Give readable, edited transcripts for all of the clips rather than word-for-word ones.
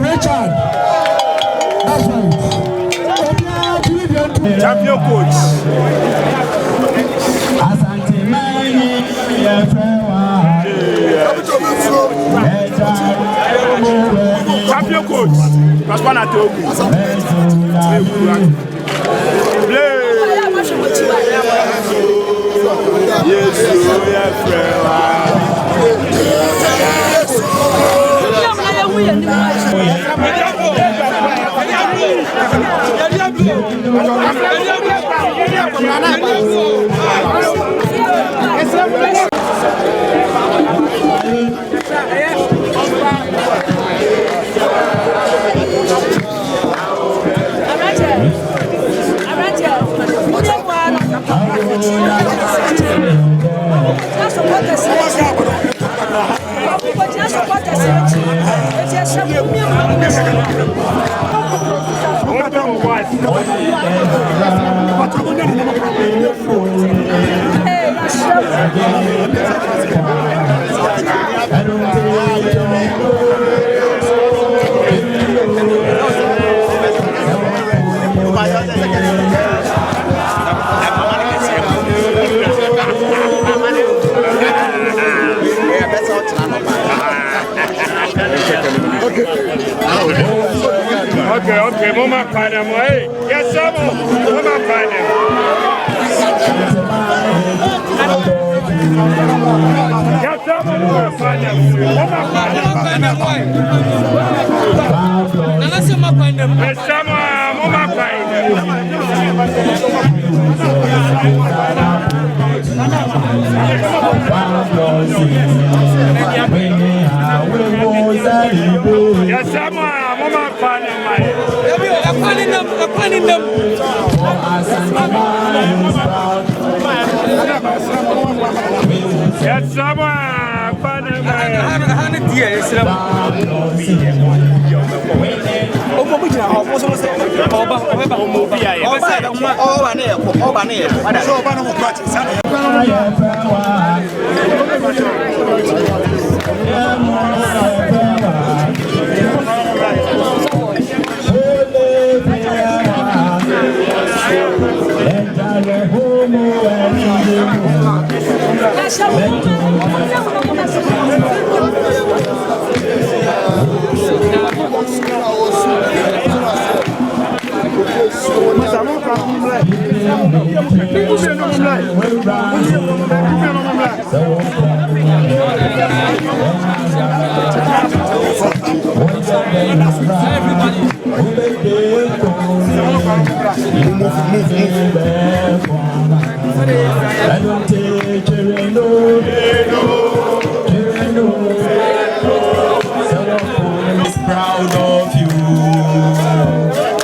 Richard. That's right. Champion coach. Champion coach. Pascal Togo. Yes, Okay, Mama Padam, hey, yes, sir, Mama Padam. Yes, sir, Mama Padam. Yes, sir, Mama Padam. Yes, Proud of you.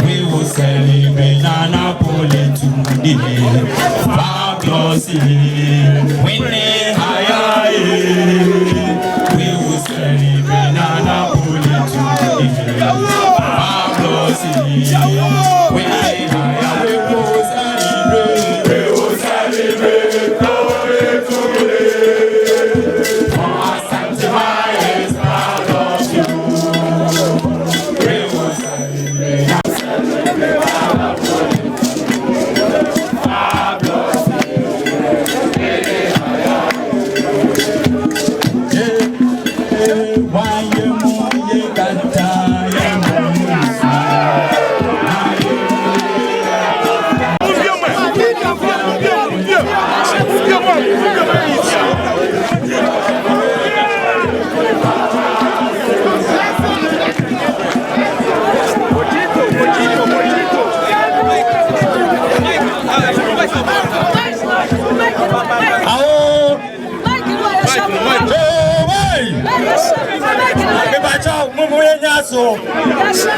We will celebrate Napoli today. Fabulously winning higher. We will celebrate Napoli today. Fabulously winning higher. We will celebrate. We will celebrate Napoli today. For our sanctified is proud of you.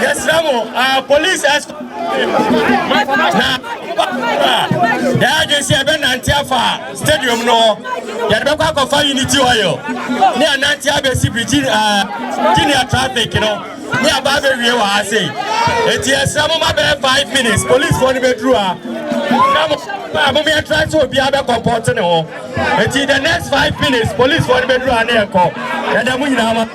Yes, police escort. The agency have been Antifa Stadium no. You don't go for Unity oil. Near Nantia Junior traffic, you know. Near Baby, I say. It's some of my 5 minutes. Police want to be through. I'm trying to be able to comport no. Until the next 5 minutes, police for the bedroom and they call. And then we know.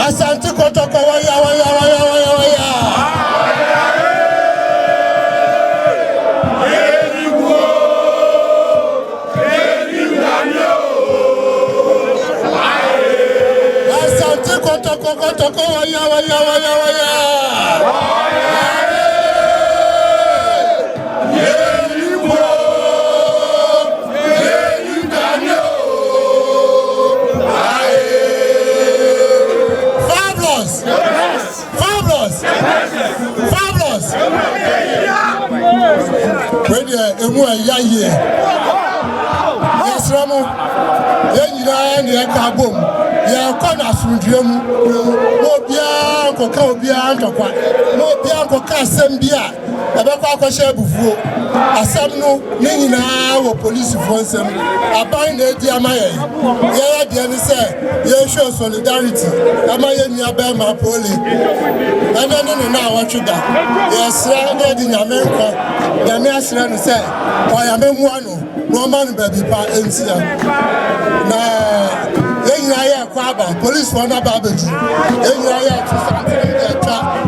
Asante kotoko waya. Asante kotoko waya. Fabulous. When you are young, yes, Ramo, then you are near Kabum. You are corners from Jim, Mobianco, Mobianco, Cassambia, Abaka Shabu, Asamno, Nina, or police for them. I bind the Diamaya. Yeah, Diana said, you show solidarity. Amaya Niabama Poli. And then now what you got? Yes, surrounded in America. The American said, I am one, no man baby pa NCA. Now, police for no barbecue.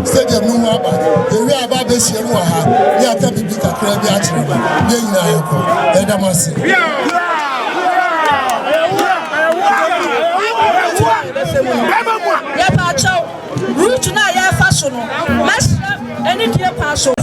Stadium no waba. We are about this year. We are coming to the crab. Root na ya fashion. Master any dear passion.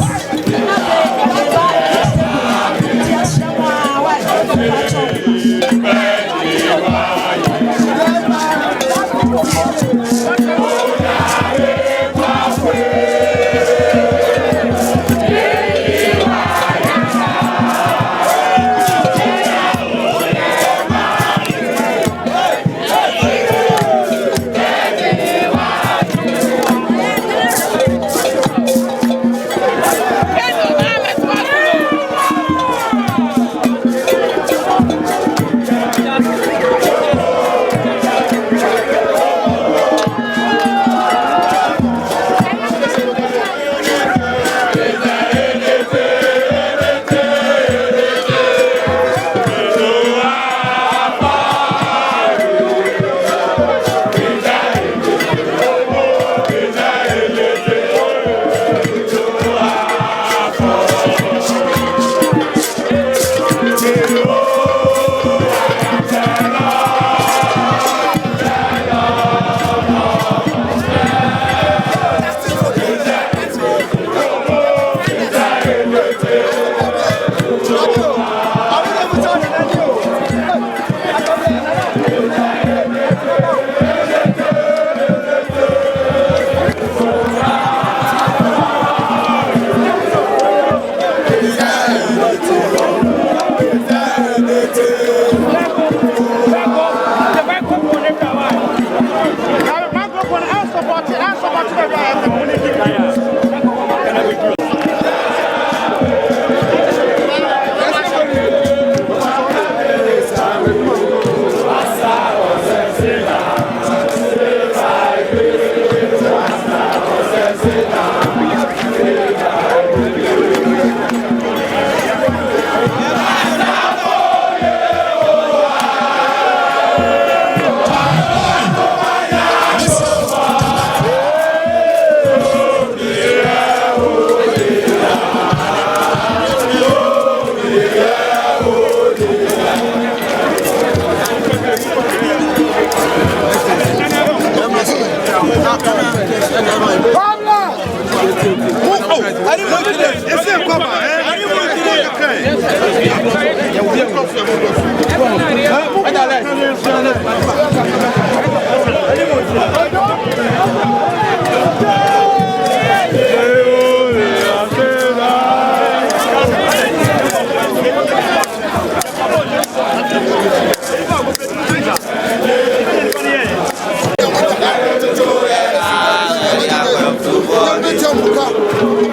Betia Muka,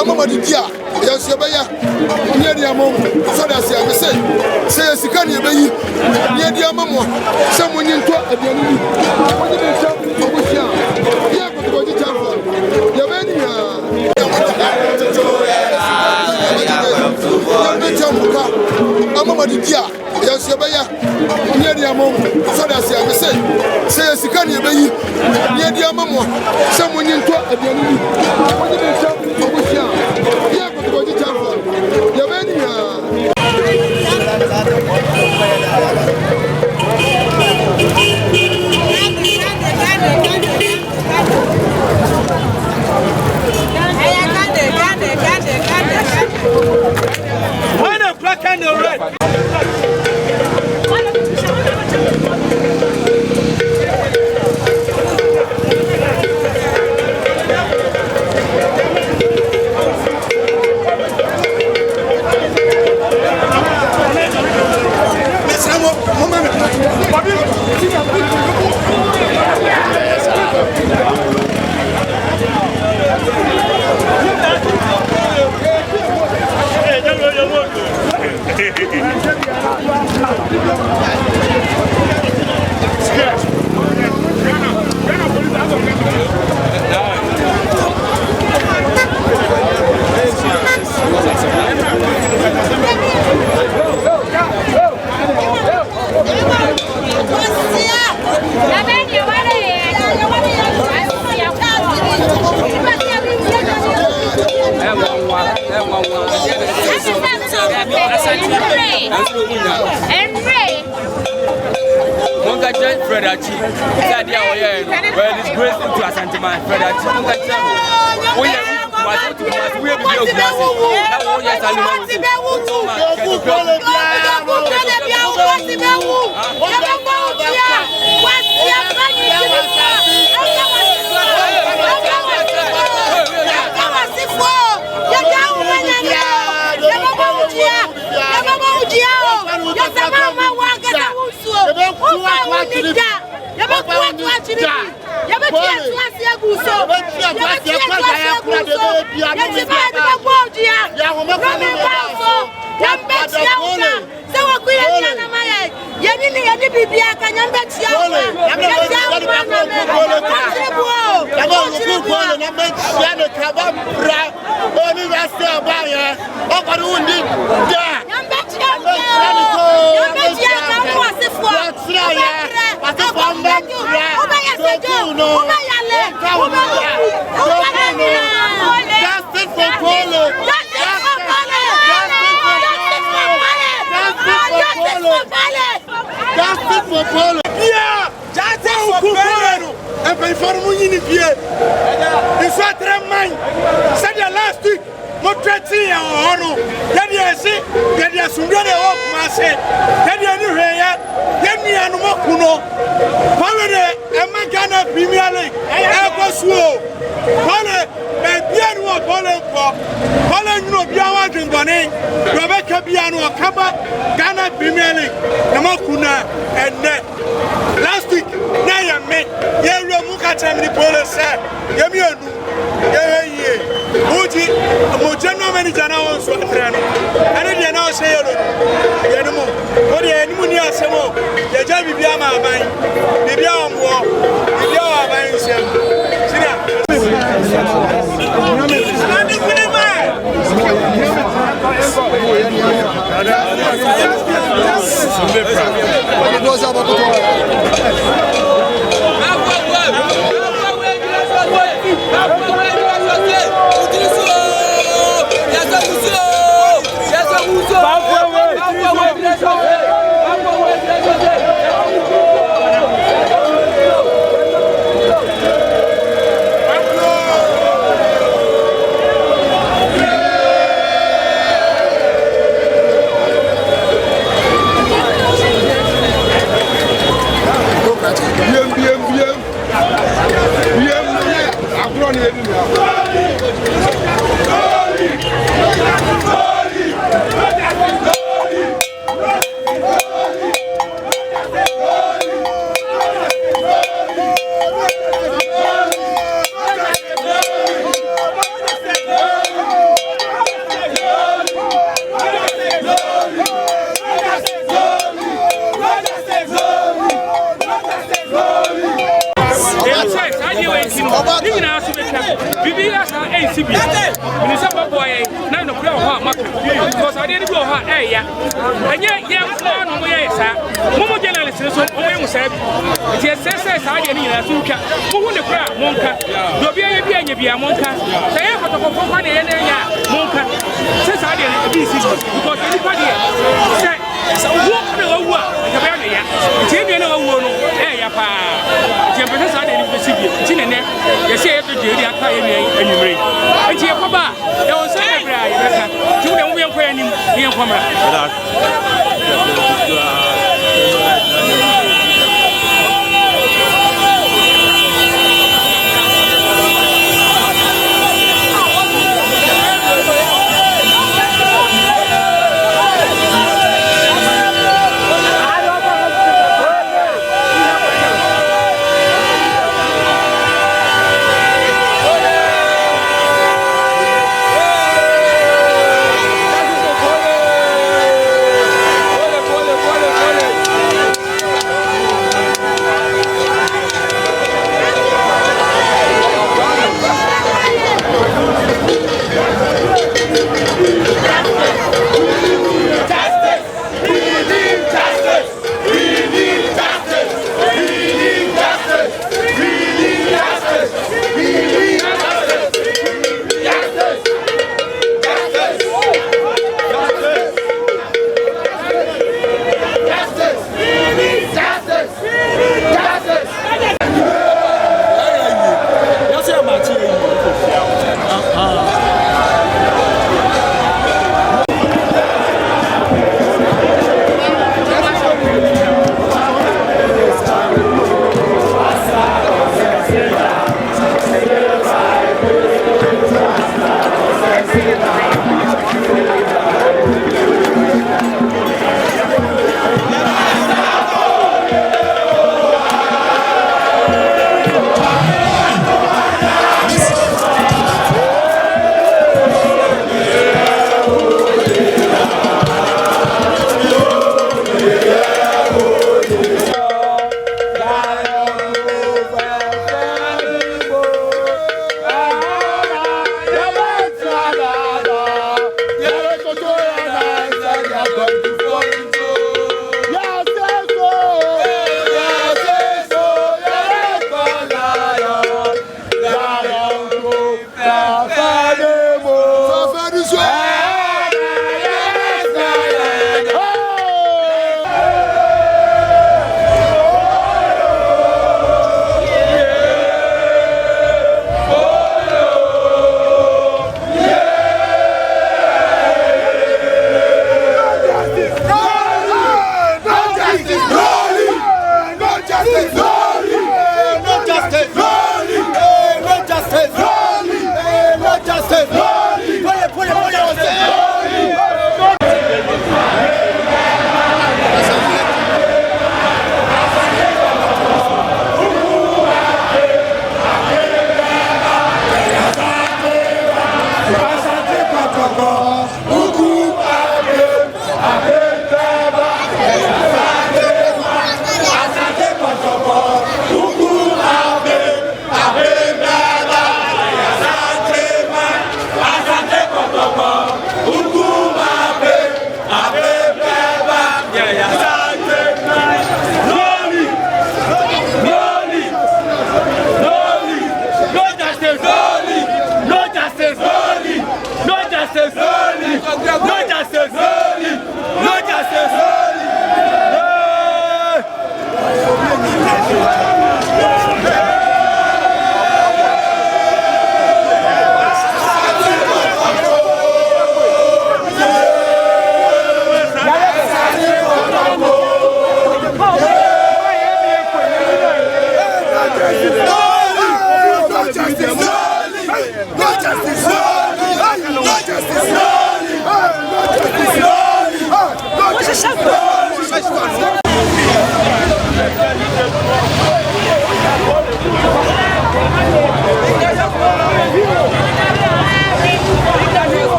Amama Dia, Yasabaya, near the among, so that's I say, Sikani Bay, near the among, someone in talk at the end. Betia Muka, Amama Dia, Yasabaya, near the among, so that's I say, Sikani Bay, near the among, someone in talk at the end. CB. In some boy, 9 o'clock, because I didn't go her. And yet, young one, Momo journalists, almost said, it says, I didn't know. Who would the crowd, Monka? Don't be a Monka. They have a company and Monka. Says I didn't because anybody said, walk the over the barrier. Jimmy, no one, Jefferson, I didn't see you. You say every day, they are carrying and you bring. And your papa, there was every to the women playing in the camera.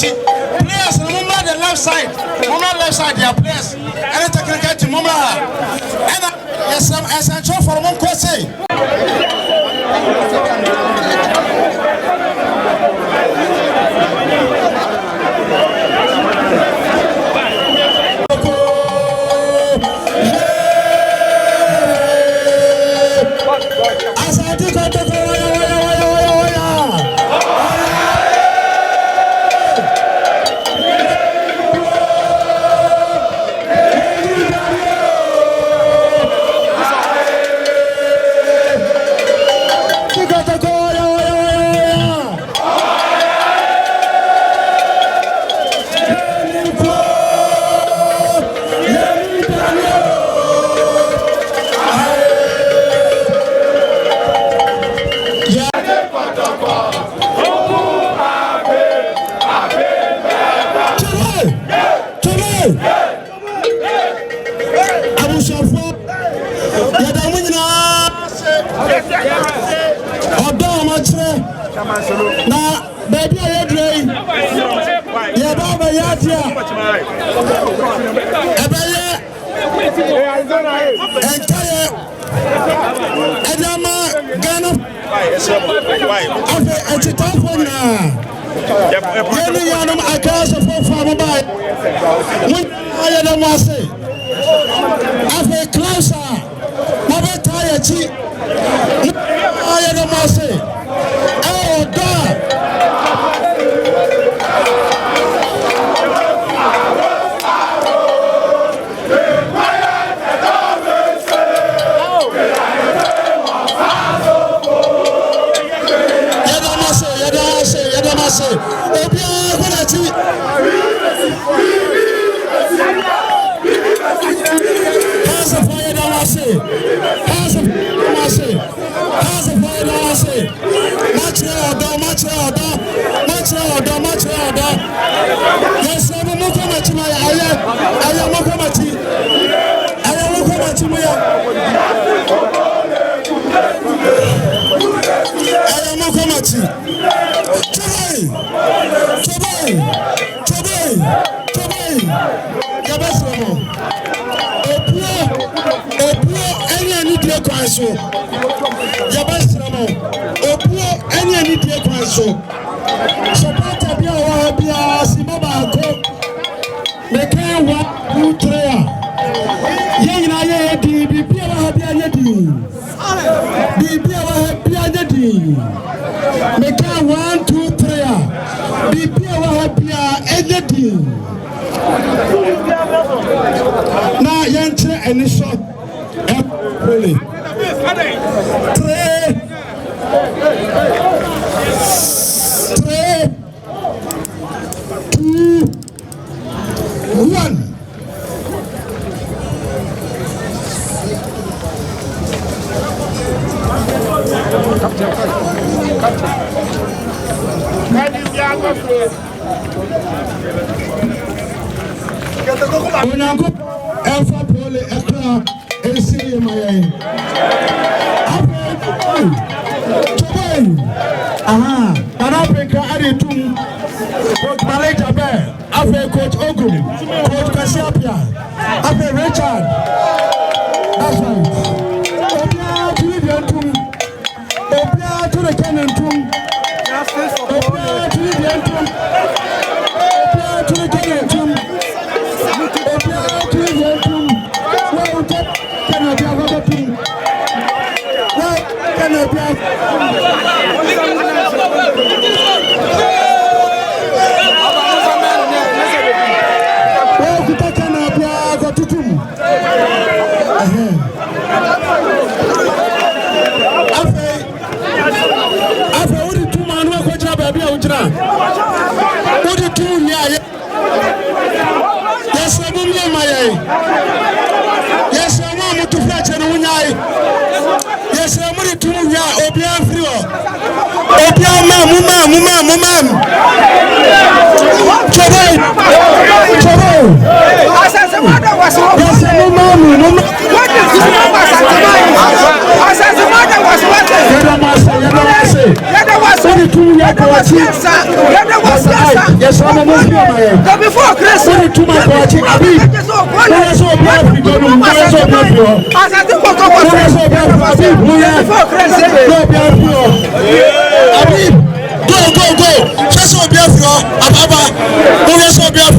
Nti players no mumma the left side. Mumma left side their players. Any technical team mumma. And yes essential for mum ko say. Na baby aye drey ye baba ya dia ebaye entire adama Ghana afi etitafona yeni yanum akasa for farm by mun aye da mase afi klausa mabeta ya chi aye da mase Yes, I'm a Muslim. Before Christmas. Only 2 months watching. Abi. Where's your blood? Where's your blood? Before Christmas. Abi. Go. Just so be after Ababa. Where's your blood?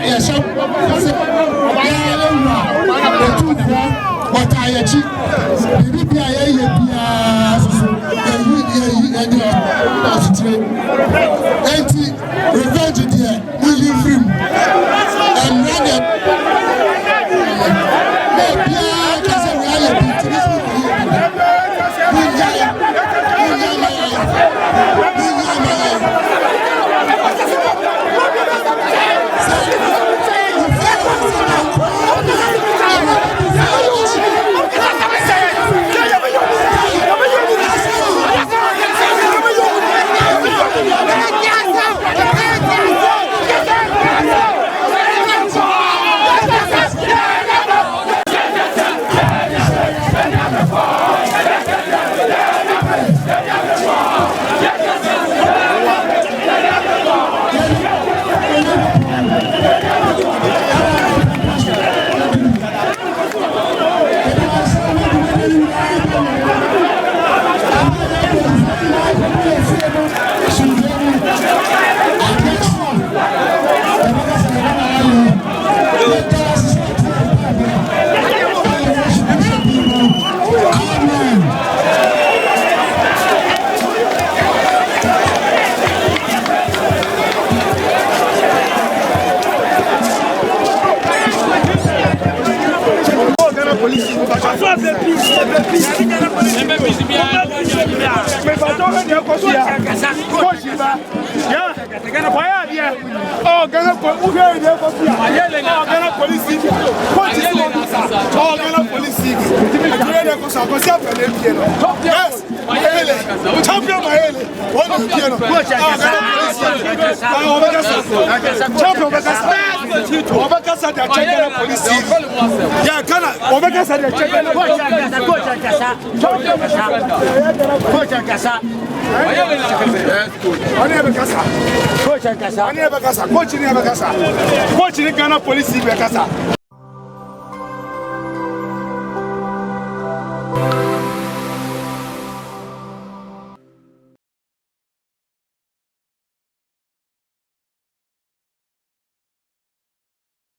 Yes, Kosia. Koshiba. Yeah. Why are oh, Ghana police. Oh, Ghana police. Oh, Ghana police. Yes. Champion Mahele. One of piano. Champion Obakasa the Ghana police. Yeah, Ghana. Obakasa the Ghana police. Coach in Ghana police.